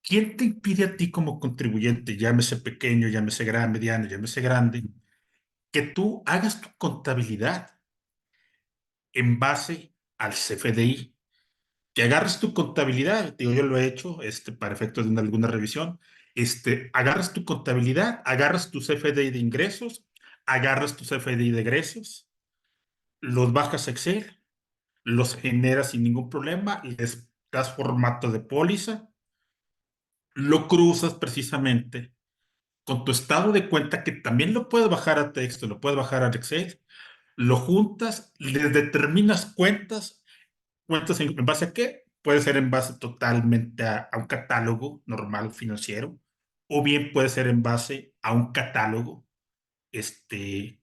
¿quién te impide a ti como contribuyente, llámese pequeño, llámese grande, mediano, llámese grande, que tú hagas tu contabilidad en base al CFDI? Que agarres tu contabilidad, digo, yo lo he hecho, para efectos de alguna revisión, agarras tu contabilidad, agarras tu CFDI de ingresos, agarras tu CFDI de egresos, los bajas a Excel, los generas sin ningún problema, les das formato de póliza, lo cruzas precisamente con tu estado de cuenta, que también lo puedes bajar a texto, lo puedes bajar al Excel, lo juntas, le determinas cuentas en base a qué. Puede ser en base totalmente a un catálogo normal financiero, o bien puede ser en base a un catálogo que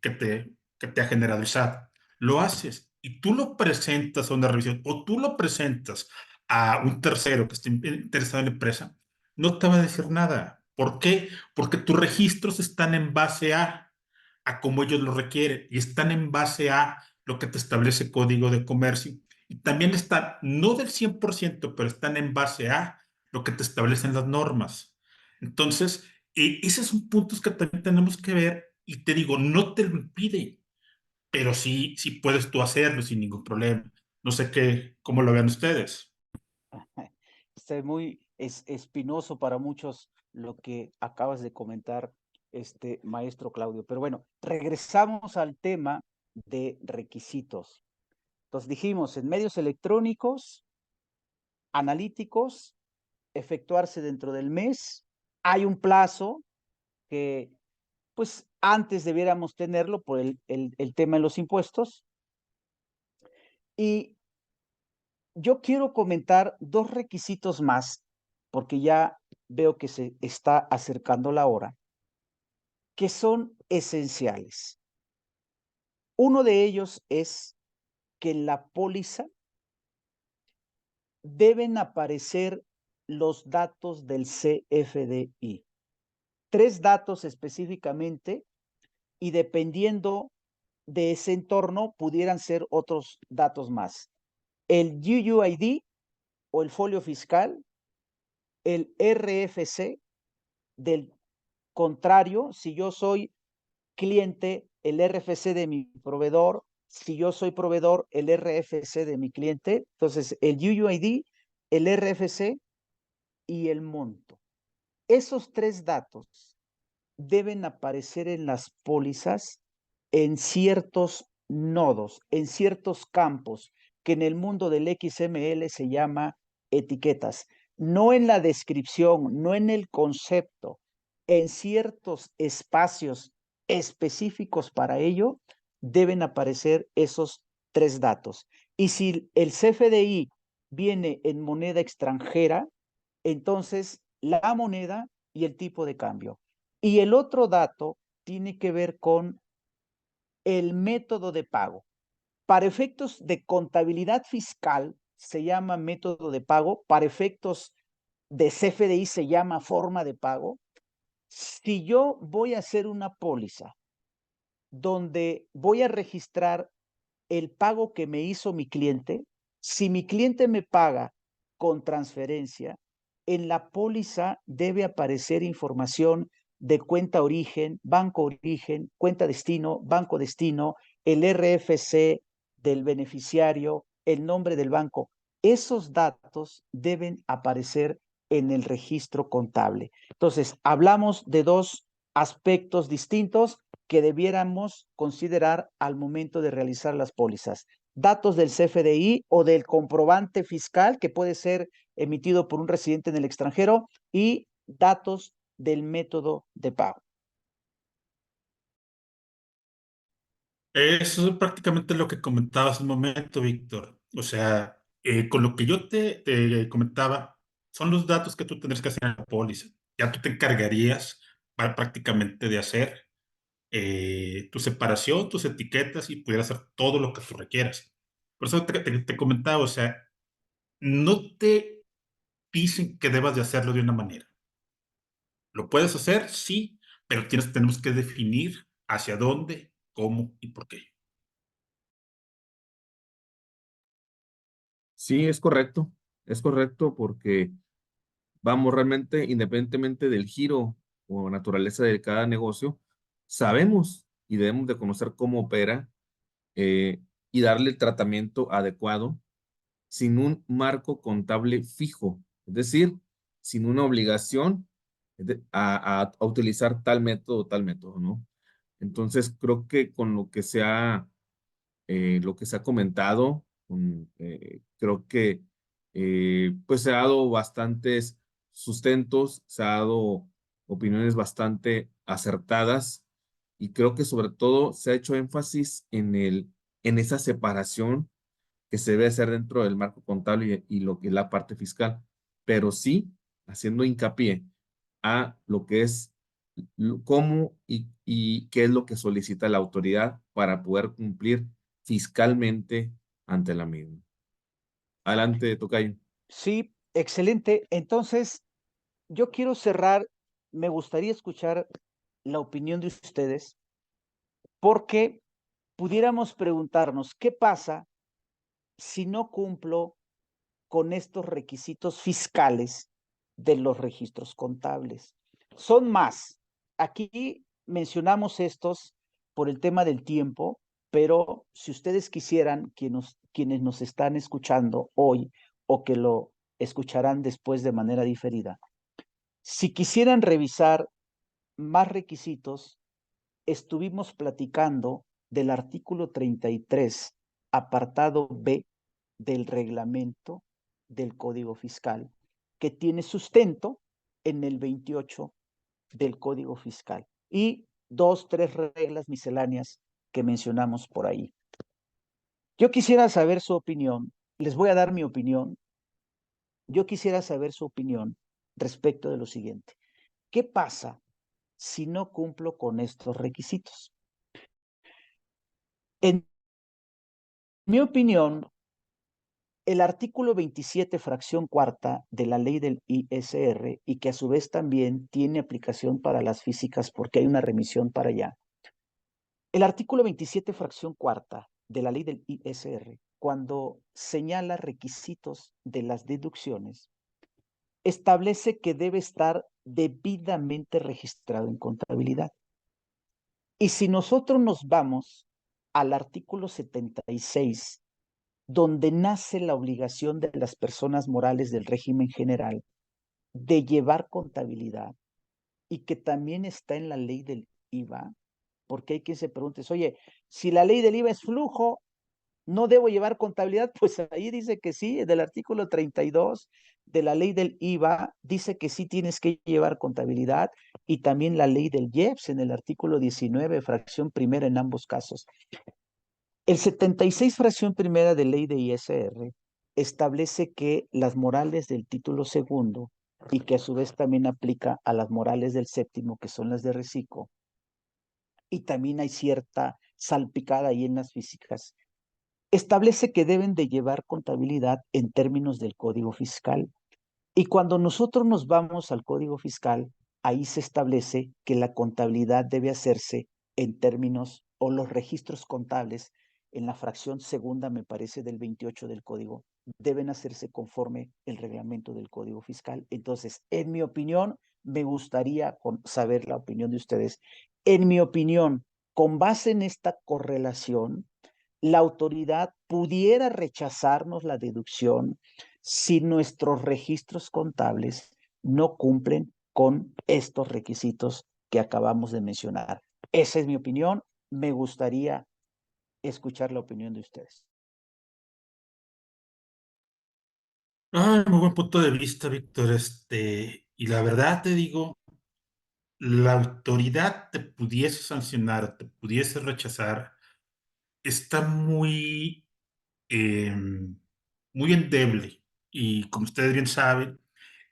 te ha generado el SAT. Lo haces y tú lo presentas a una revisión o tú lo presentas a un tercero que esté interesado en la empresa, no te va a decir nada. ¿Por qué? Porque tus registros están en base a cómo ellos lo requieren y están en base a lo que te establece Código de Comercio. Y también están, no del 100%, pero están en base a lo que te establecen las normas. Entonces, esos son puntos que también tenemos que ver y te digo, no te lo impide, pero sí, sí puedes tú hacerlo sin ningún problema. No sé cómo lo vean ustedes. Está muy espinoso para muchos lo que acabas de comentar, maestro Claudio. Pero bueno, regresamos al tema de requisitos. Entonces dijimos, en medios electrónicos, analíticos, efectuarse dentro del mes. Hay un plazo que, pues, antes debiéramos tenerlo por el tema de los impuestos. Y yo quiero comentar dos requisitos más, porque ya veo que se está acercando la hora, que son esenciales. Uno de ellos es que en la póliza deben aparecer los datos del CFDI. 3 datos específicamente, y dependiendo de ese entorno pudieran ser otros datos más. El UUID o el folio fiscal, el RFC. Del contrario, si yo soy cliente, el RFC de mi proveedor; si yo soy proveedor, el RFC de mi cliente. Entonces, el UUID, el RFC y el monto. Esos 3 datos deben aparecer en las pólizas en ciertos nodos, en ciertos campos, que en el mundo del XML se llama etiquetas. No en la descripción, no en el concepto, en ciertos espacios específicos para ello deben aparecer esos 3 datos. Y si el CFDI viene en moneda extranjera, entonces la moneda y el tipo de cambio. Y el otro dato tiene que ver con el método de pago. Para efectos de contabilidad fiscal se llama método de pago, para efectos de CFDI se llama forma de pago. Si yo voy a hacer una póliza donde voy a registrar el pago que me hizo mi cliente, si mi cliente me paga con transferencia, en la póliza debe aparecer información de cuenta origen, cuenta destino, banco destino, el RFC del beneficiario, el nombre del banco. Esos datos deben aparecer en el registro contable. Entonces, hablamos de 2 aspectos distintos que debiéramos considerar al momento de realizar las pólizas: datos del CFDI o del comprobante fiscal, que puede ser emitido por un residente en el extranjero, y datos del método de pago. Eso es prácticamente lo que comentaba hace un momento, Víctor. O sea, con lo que yo te comentaba, son los datos que tú tendrías que hacer en la póliza. Ya tú te encargarías prácticamente de hacer tu separación, tus etiquetas y pudieras hacer todo lo que tú requieras. Por eso te comentaba, o sea, no te dicen que debas de hacerlo de una manera. Lo puedes hacer, sí, pero tenemos que definir hacia dónde, cómo y por qué. Sí, es correcto porque vamos, realmente, independientemente del giro o naturaleza de cada negocio, sabemos y debemos de conocer cómo opera, y darle el tratamiento adecuado sin un marco contable fijo, es decir, sin una obligación a utilizar tal método, ¿no? Entonces, creo que con lo que se ha comentado, creo que pues se ha dado bastantes sustentos, se ha dado opiniones bastante acertadas y creo que sobre todo se ha hecho énfasis en esa separación que se debe hacer dentro del marco contable y lo que es la parte fiscal, pero sí haciendo hincapié a lo que es cómo y qué es lo que solicita la autoridad para poder cumplir fiscalmente ante la misma. Adelante, tocayo. Sí, excelente. Entonces, yo quiero cerrar, me gustaría escuchar la opinión de ustedes, porque pudiéramos preguntarnos, ¿qué pasa si no cumplo con estos requisitos fiscales de los registros contables? Son más. Aquí mencionamos estos por el tema del tiempo, pero si ustedes quisieran, quienes nos están escuchando hoy o que lo escucharán después de manera diferida, si quisieran revisar más requisitos, estuvimos platicando del artículo 33, apartado B del reglamento del Código Fiscal, que tiene sustento en el 28 del Código Fiscal y 2, 3 reglas misceláneas que mencionamos por ahí. Yo quisiera saber su opinión, les voy a dar mi opinión, yo quisiera saber su opinión respecto de lo siguiente. ¿Qué pasa si no cumplo con estos requisitos? En mi opinión, el artículo 27, fracción cuarta de la ley del ISR, y que a su vez también tiene aplicación para las físicas porque hay una remisión para allá. El artículo 27, fracción cuarta de la ley del ISR, cuando señala requisitos de las deducciones, establece que debe estar debidamente registrado en contabilidad. Y si nosotros nos vamos al artículo 76, donde nace la obligación de las personas morales del régimen general de llevar contabilidad y que también está en la ley del IVA, porque hay quien se pregunte, oye, si la ley del IVA es flujo, ¿no debo llevar contabilidad? Pues ahí dice que sí, del artículo 32 de la ley del IVA dice que sí tienes que llevar contabilidad y también la ley del IEPS en el artículo 19, fracción primera en ambos casos. El 76, fracción primera de ley de ISR, establece que las morales del título segundo, y que a su vez también aplica a las morales del séptimo, que son las de reciclo, y también hay cierta salpicada ahí en las físicas, establece que deben de llevar contabilidad en términos del Código Fiscal. Y cuando nosotros nos vamos al Código Fiscal, ahí se establece que la contabilidad debe hacerse en términos, o los registros contables, en la fracción segunda, me parece, del 28 del Código, deben hacerse conforme el reglamento del Código Fiscal. Entonces, en mi opinión, me gustaría saber la opinión de ustedes. En mi opinión, con base en esta correlación, la autoridad pudiera rechazarnos la deducción si nuestros registros contables no cumplen con estos requisitos que acabamos de mencionar. Esa es mi opinión. Me gustaría escuchar la opinión de ustedes. Muy buen punto de vista, Víctor. Y la verdad te digo, la autoridad te pudiese sancionar, te pudiese rechazar, está eh, muy endeble. Y como ustedes bien saben,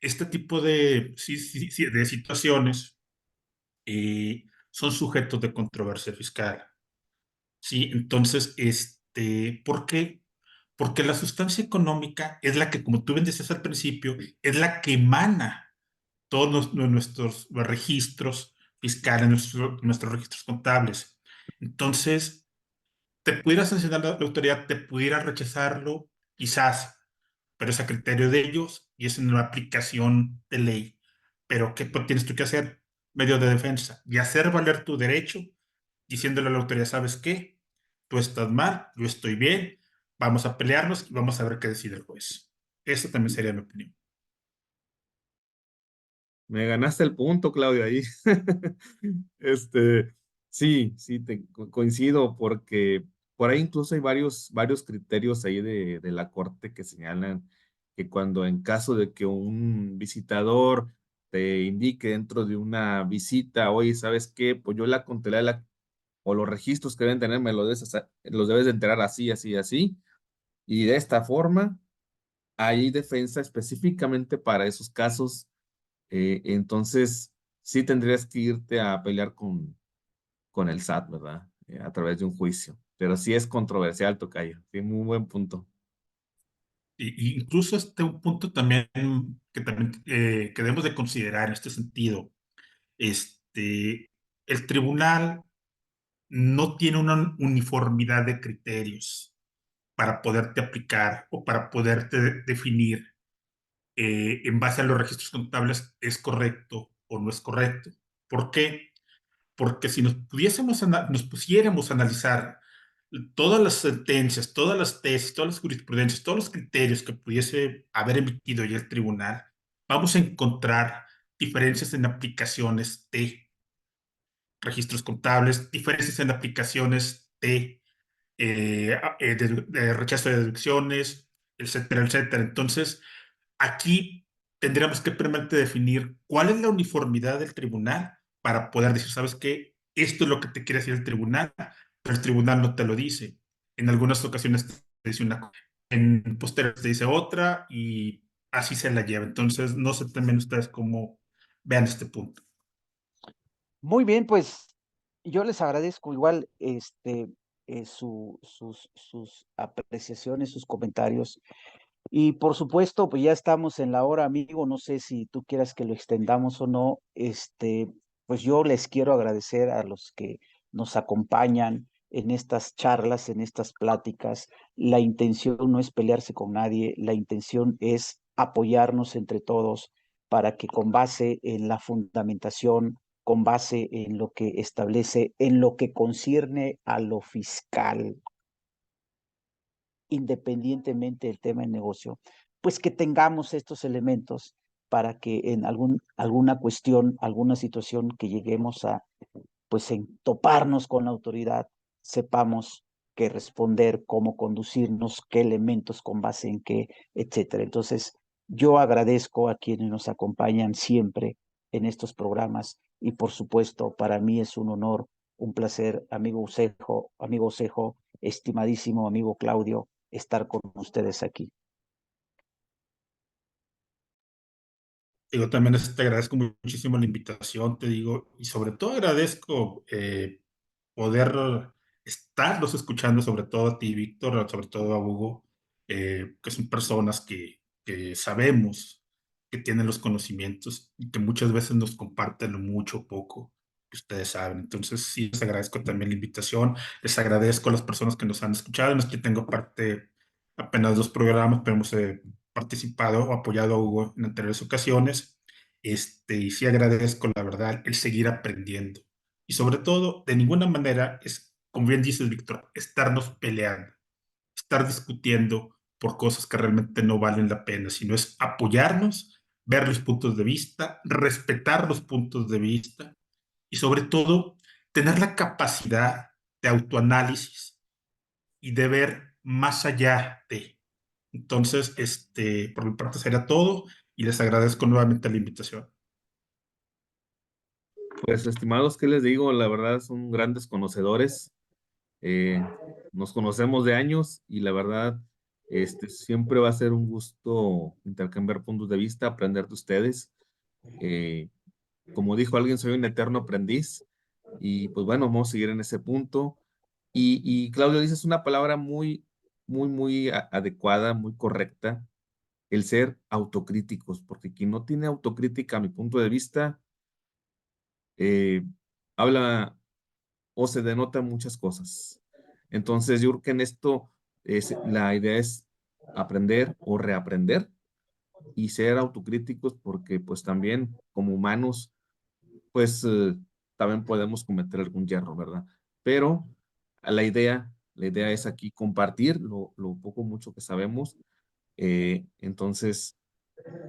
este tipo de situaciones son sujetos de controversia fiscal. Sí, entonces, ¿por qué? Porque la sustancia económica es la que, como tú bien decías al principio, es la que emana todos nuestros registros fiscales, nuestros registros contables. Entonces, te pudiera sancionar la autoridad, te pudiera rechazarlo, quizás, pero es a criterio de ellos y es una aplicación de ley. Pero ¿qué tienes tú que hacer? Medio de defensa y hacer valer tu derecho diciéndole a la autoridad, ¿sabes qué? Tú estás mal, yo estoy bien, vamos a pelearnos y vamos a ver qué decide el juez. Esa también sería mi opinión. Me ganaste el punto, Claudio, ahí. Sí, sí, coincido porque por ahí incluso hay varios criterios ahí de la corte que señalan que cuando en caso de que un visitador te indique dentro de una visita, oye, ¿sabes qué? Pues yo la contabilidad o los registros que deben tener me los debes de enterar así, así, así, y de esta forma, hay defensa específicamente para esos casos, entonces sí tendrías que irte a pelear con el SAT, ¿verdad? A través de un juicio, pero sí es controversial, tocayo, sí, muy buen punto. Y incluso un punto también que debemos de considerar en este sentido. El tribunal no tiene una uniformidad de criterios para poderte aplicar o para poderte definir en base a los registros contables es correcto o no es correcto. ¿Por qué? Porque si nos pusiéramos a analizar todas las sentencias, todas las tesis, todas las jurisprudencias, todos los criterios que pudiese haber emitido ya el tribunal, vamos a encontrar diferencias en aplicaciones de registros contables, diferencias en aplicaciones de rechazo de deducciones, etcétera, etcétera. Entonces, aquí tendríamos que primeramente definir cuál es la uniformidad del tribunal para poder decir, ¿sabes qué? Esto es lo que te quiere decir el tribunal, pero el tribunal no te lo dice. En algunas ocasiones te dice una cosa, en posteriores te dice otra y así se la lleva. Entonces, no sé también ustedes cómo vean este punto. Muy bien, pues yo les agradezco igual sus apreciaciones, sus comentarios. Y por supuesto, pues ya estamos en la hora, amigo. No sé si tú quieras que lo extendamos o no. Pues yo les quiero agradecer a los que nos acompañan en estas charlas, en estas pláticas. La intención no es pelearse con nadie, la intención es apoyarnos entre todos para que con base en la fundamentación, con base en lo que establece, en lo que concierne a lo fiscal, independientemente del tema de negocio, pues que tengamos estos elementos para que en alguna cuestión, alguna situación que lleguemos a, pues, en toparnos con la autoridad, sepamos qué responder, cómo conducirnos, qué elementos con base en qué, etcétera. Entonces, yo agradezco a quienes nos acompañan siempre en estos programas y por supuesto, para mí es un honor, un placer, amigo Osejo, estimadísimo amigo Claudio, estar con ustedes aquí. Digo, también te agradezco muchísimo la invitación, te digo, y sobre todo agradezco poder estarlos escuchando, sobre todo a ti, Víctor, sobre todo a Hugo, que son personas que sabemos que tienen los conocimientos y que muchas veces nos comparten lo mucho o poco que ustedes saben. Entonces, sí, les agradezco también la invitación, les agradezco a las personas que nos han escuchado. No es que tengo parte apenas dos programas, pero hemos participado o apoyado a Hugo en anteriores ocasiones. Y sí agradezco, la verdad, el seguir aprendiendo. Y sobre todo, de ninguna manera es, como bien dices, Víctor, estarnos peleando, estar discutiendo por cosas que realmente no valen la pena, sino es apoyarnos, ver los puntos de vista, respetar los puntos de vista y sobre todo tener la capacidad de autoanálisis y de ver más allá de. Entonces, por mi parte sería todo y les agradezco nuevamente la invitación. Pues, estimados, ¿qué les digo? La verdad son grandes conocedores. Eh, Nos conocemos de años y la verdad, siempre va a ser un gusto intercambiar puntos de vista, aprender de ustedes. Eh, Como dijo alguien, soy un eterno aprendiz y pues bueno, vamos a seguir en ese punto. Y Claudio, dices una palabra muy, muy, muy adecuada, muy correcta, el ser autocríticos, porque quien no tiene autocrítica, a mi punto de vista, eh, habla o se denotan muchas cosas. Entonces, yo creo que en esto la idea es aprender o reaprender y ser autocríticos porque pues también como humanos, pues también podemos cometer algún hierro, ¿verdad? Pero la idea es aquí compartir lo poco mucho que sabemos. Entonces,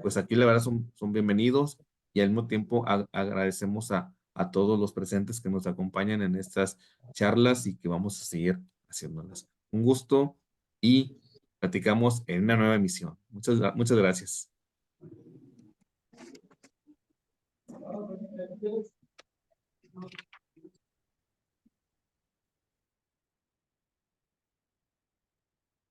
pues aquí la verdad son bienvenidos y al mismo tiempo agradecemos a todos los presentes que nos acompañan en estas charlas y que vamos a seguir haciéndolas. Un gusto y platicamos en una nueva emisión. Muchas gracias.